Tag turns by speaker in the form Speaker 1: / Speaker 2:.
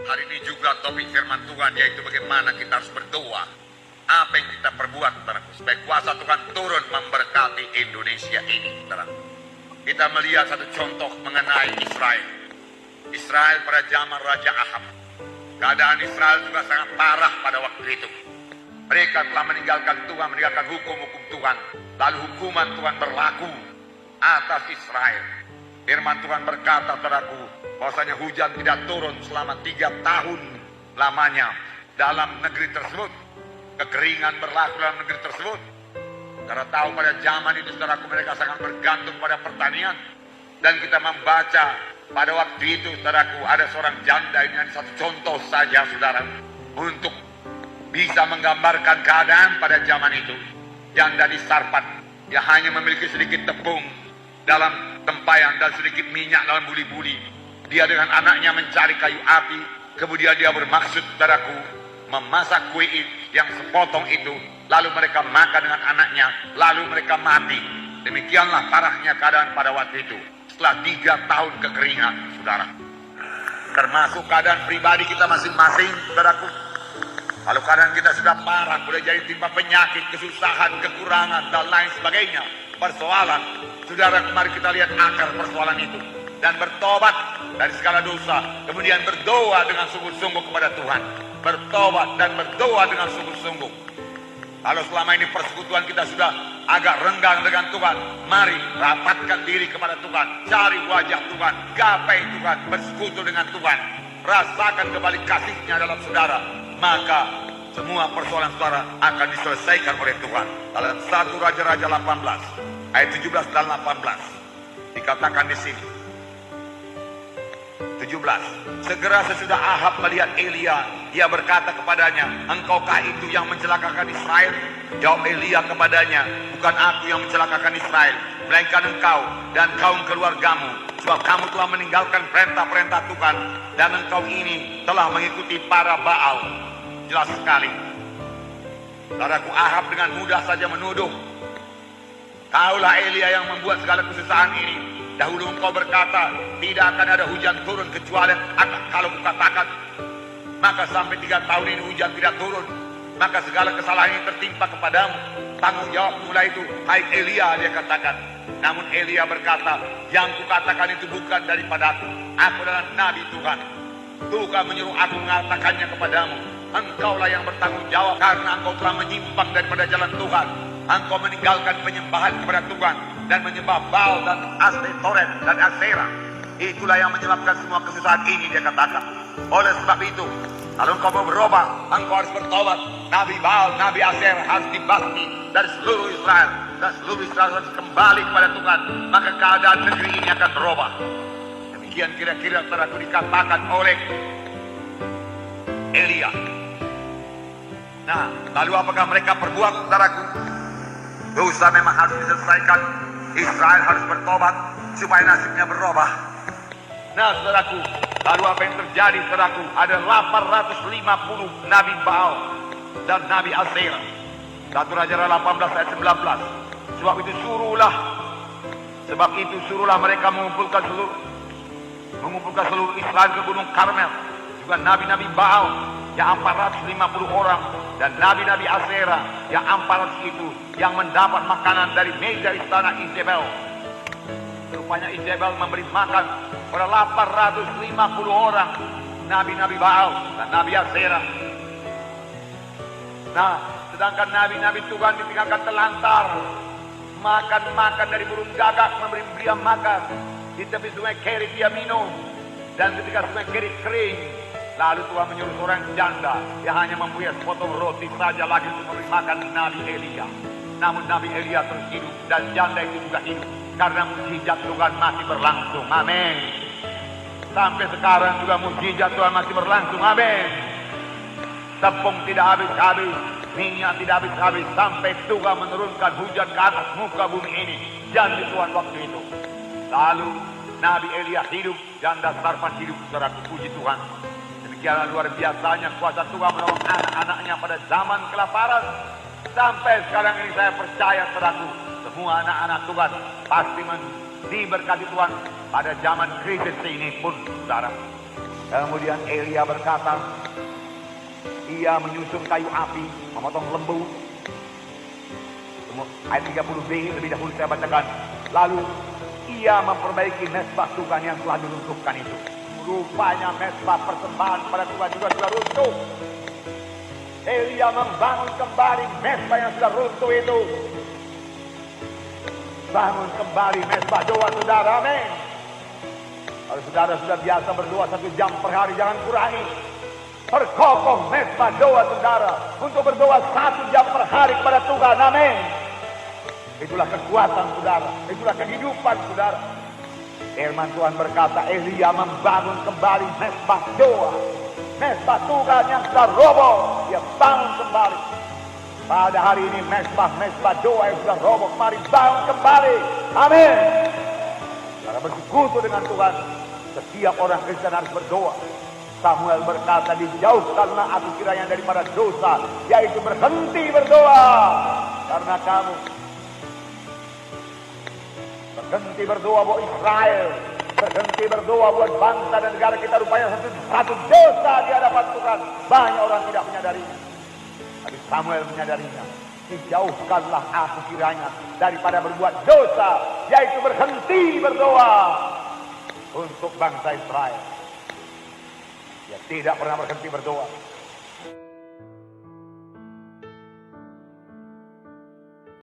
Speaker 1: Hari ini juga topik firman Tuhan, yaitu bagaimana kita harus berdoa. Apa yang kita perbuat, saudaraku, supaya kuasa Tuhan turun memberkati Indonesia ini, saudaraku. Kita melihat satu contoh mengenai Israel. Israel pada zaman Raja Ahab. Keadaan Israel juga sangat parah pada waktu itu. Mereka telah meninggalkan Tuhan, meninggalkan hukum-hukum Tuhan. Lalu hukuman Tuhan berlaku atas Israel. Firman Tuhan berkata, saudaraku, bahwasanya hujan tidak turun selama 3 tahun lamanya dalam negeri tersebut. Kekeringan berlaku dalam negeri tersebut. Karena tahu pada zaman itu, saudaraku, mereka sangat bergantung pada pertanian. Dan kita membaca pada waktu itu, saudaraku, ada seorang janda, ini hanya satu contoh saja, saudara, untuk bisa menggambarkan keadaan pada zaman itu. Janda di Sarfat, dia hanya memiliki sedikit tepung dalam tempayan dan sedikit minyak dalam buli-buli. Dia dengan anaknya mencari kayu api, kemudian dia bermaksud, saudaraku, memasak kue yang sepotong itu, lalu mereka makan dengan anaknya, lalu mereka mati. Demikianlah parahnya keadaan pada waktu itu. Setelah 3 tahun kekeringan, saudara. Termasuk keadaan pribadi kita masing-masing, saudaraku. Kalau keadaan kita sudah parah, boleh jadi timpa penyakit, kesusahan, kekurangan, dan lain sebagainya, persoalan, saudara, mari kita lihat akar persoalan itu. Dan bertobat dari segala dosa, kemudian berdoa dengan sungguh-sungguh kepada Tuhan. Bertobat dan berdoa dengan sungguh-sungguh. Kalau selama ini persekutuan kita sudah agak renggang dengan Tuhan, mari rapatkan diri kepada Tuhan, cari wajah Tuhan, gapai Tuhan, bersekutu dengan Tuhan, rasakan kembali kasih-Nya dalam saudara, maka semua persoalan saudara akan diselesaikan oleh Tuhan. Dalam 1 Raja-Raja 18 ayat 17 dan 18 dikatakan di sini. 17. Segera sesudah Ahab melihat Elia, ia berkata kepadanya, engkaukah itu yang mencelakakan Israel? Jawab Elia kepadanya, bukan aku yang mencelakakan Israel, melainkan engkau dan kaum keluargamu, sebab kamu telah meninggalkan perintah-perintah Tuhan, dan engkau ini telah mengikuti para Baal. Jelas sekali, saudaraku, Ahab dengan mudah saja menuduh, kaulah Elia yang membuat segala kesusahan ini. Dahulu engkau berkata, tidak akan ada hujan turun kecuali kalau kukatakan. Maka sampai 3 tahun ini hujan tidak turun. Maka segala kesalahan ini tertimpa kepadamu. Tanggung jawab mulai itu, hai Elia, dia katakan. Namun Elia berkata, yang kukatakan itu bukan daripada aku. Aku adalah Nabi Tuhan. Tuhan menyuruh aku mengatakannya kepadamu. Engkaulah yang bertanggung jawab karena engkau telah menyimpang daripada jalan Tuhan. Engkau meninggalkan penyembahan kepada Tuhan dan menyembah Baal dan Astetoret dan Asera. Itulah yang menyebabkan semua kesusahan ini, dia katakan. Oleh sebab itu, kalau engkau mau berubah, engkau harus bertobat. Nabi Baal, Nabi Asera harus dibasmi dari seluruh Israel, dan seluruh Israel harus kembali kepada Tuhan. Maka keadaan negeri ini akan berubah. Demikian kira-kira telah dikatakan oleh Elia. Nah, lalu apakah mereka perbuat, saudaraku? Dosa memang harus diselesaikan. Israel harus bertobat supaya nasibnya berubah. Nah, saudaraku, lalu apa yang terjadi, saudaraku? Ada 850 Nabi Baal dan Nabi Asera. 1 Raja-Raja 18 ayat 19. Sebab itu suruhlah mereka mengumpulkan seluruh Israel ke Gunung Karmel. Juga nabi-nabi Baal yang 450 orang dan nabi-nabi Asera yang 400 itu yang mendapat makanan dari meja istana Izebel. Rupanya Izebel memberi makan pada 850 orang nabi-nabi Baal dan nabi Asera. Nah, sedangkan nabi-nabi Tuhan ditinggalkan telantar, makan dari burung gagak, memberi dia makan. Di tepi sungai Kerit dia minum, dan ketika sungai Kerit kering, lalu Tuhan menyuruh seorang janda yang hanya mempunyai sepotong roti saja lagi untuk memberi makan Nabi Elia. Namun Nabi Elia terus hidup dan janda itu juga hidup karena mukjizat Tuhan masih berlangsung. Amin. Sampai sekarang juga mukjizat Tuhan masih berlangsung. Amin. Tepung tidak habis-habis, minyak tidak habis-habis, sampai Tuhan menurunkan hujan ke atas muka bumi ini. Janji Tuhan waktu itu. Lalu Nabi Elia hidup, janda Sarfat hidup. Saudaraku, puji Tuhan. Demikianlah luar biasanya kuasa Tuhan menolong anak-anaknya pada zaman kelaparan. Sampai sekarang ini saya percaya, saudaraku, semua anak-anak Tuhan pasti diberkati Tuhan pada zaman krisis ini pun, saudara.
Speaker 2: Kemudian Elia berkata, ia menyusun kayu api, memotong lembu. Ayat 30b lebih dahulu saya bacakan. Lalu ia memperbaiki mesbah Tuhan yang telah diruntuhkan itu. Rupanya mesbah persembahan pada Tuhan juga sudah runtuh. Elia membangun kembali mesbah yang sudah runtuh itu. Bangun kembali mesbah doa saudara, amin. Kalau saudara sudah biasa berdoa 1 jam per hari, jangan kurangi. Perkokoh mesbah doa saudara untuk berdoa 1 jam per hari kepada Tuhan, amin. Itulah kekuatan saudara, itulah kehidupan saudara. Firman Tuhan berkata, Elia membangun kembali mesbah doa, mesbah Tuhan yang sudah roboh, dia bangun kembali. Pada hari ini mesbah doa yang sudah roboh kembali, bangun kembali, amin. Saudara bersekutu dengan Tuhan, setiap orang Kristen harus berdoa. Samuel berkata, dijauhkanlah aku kiranya daripada dosa, yaitu berhenti berdoa. Karena kamu berhenti berdoa buat Israel, berhenti berdoa buat bangsa dan negara kita, rupanya satu dosa di hadapan Tuhan. Banyak orang tidak menyadarinya, tapi Samuel menyadarinya. Dijauhkanlah aku kiranya daripada berbuat dosa, yaitu berhenti berdoa untuk bangsa Israel. Dia tidak pernah berhenti berdoa.